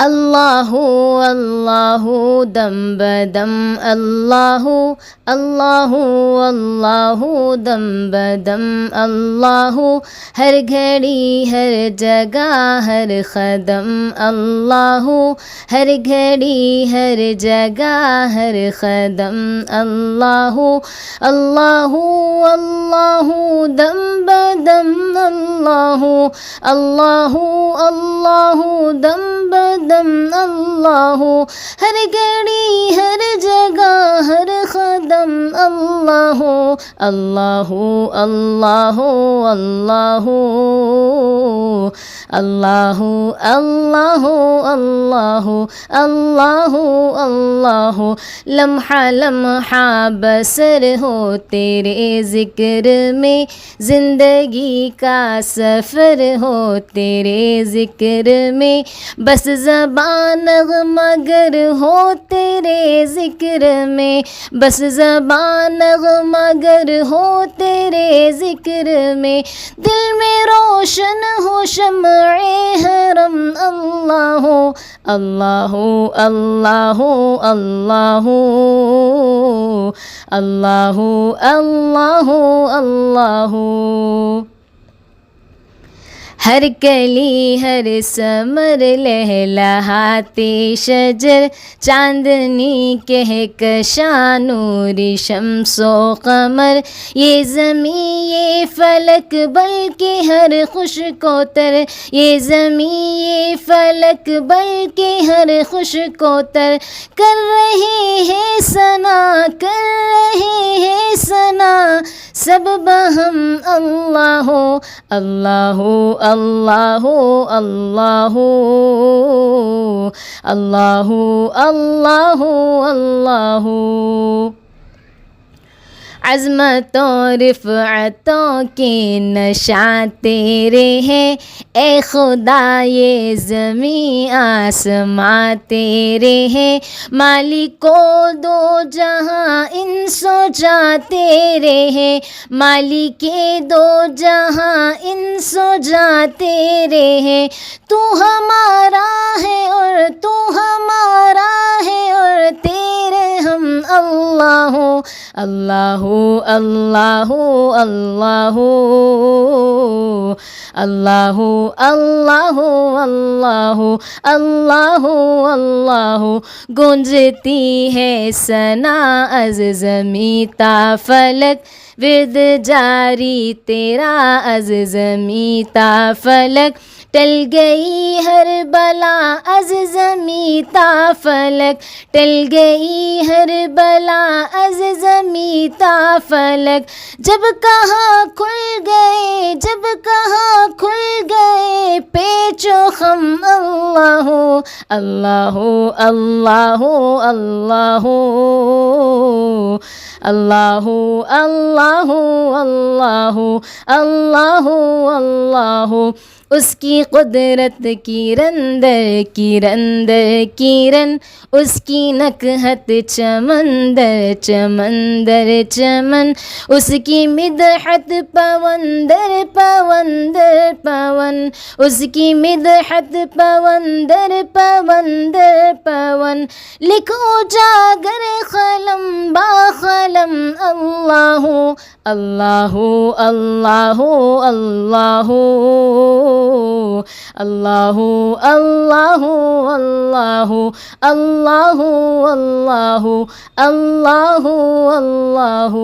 اللہ اللہ دم بدم اللہ اللہ اللہ دم بدم اللہ ہر گھڑی ہر جگہ ہر قدم اللہ ہر گھڑی ہر جگہ ہر قدم اللہ اللہ اللہ دم بدم اللہ اللہ اللہ دم بدم اللہ ہر گھڑی ہر جگہ ہر قدم اللہ اللہ اللہ اللہ اللہ اللہ اللہ اللہ اللہ لمحہ لمحہ بسر ہو تیرے ذکر میں زندگی کا سفر ہو تیرے ذکر میں بس زبان مگر ہو تیرے ذکر میں بس زبان مگر ہو تیرے ذکر میں دل میں روشن ہو شمع حرم اللہ اللہ اللہ اللہ اللہ اللہ اللہ ہر کلی ہر ثمر لہلہاتے شجر چاندنی کہکشاں نور شمس و قمر یہ زمین یہ فلک بلکہ ہر خشک و تر یہ زمین یہ فلک بلکہ ہر خشک و تر کر رہے ہیں ثنا کر رہے ہیں ثنا سب بہم اللہ اللہ اللہ اللہ اللہ اللہ اللہ عظمتوں رفعتوں کے نشاں تیرے ہیں اے خدا یہ زمین آسماں تیرے ہیں مالک و دو جہاں انس و جاں تیرے ہیں مالک دو جہاں انس و جاں تیرے ہیں تو ہمارا ہے اور تو ہمارا ہے اور تیرے ہم اللہ اللہ اللہ اللہ اللہ اللہ اللہ اللہ اللہ گونجتی ہے ثنا از زمیں تا فلک ورد جاری تیرا از زمیں تا فلک ٹل گئی ہر بلا از زمیں تا فلک ٹل گئی ہر بلا از زمیں تا فلک جب کہاں کھل گئے جب کہاں کھل گئے پیچ و خم اللہ اللہ اللہ اللہ اللہ اللہ اللہ اللہ اللہ اس کی قدرت کی رندر کی رندر کرن اس کی نکہت چمندر چمندر چمن اس کی مدحت پوندر پوندر پون اس کی مدحت پوندر پوندر پون لکھو جاگر قلم با قلم اللہ اللہ اللہ اللہ اللہ اللہ اللہ اللہ اللہ اللہ اللہ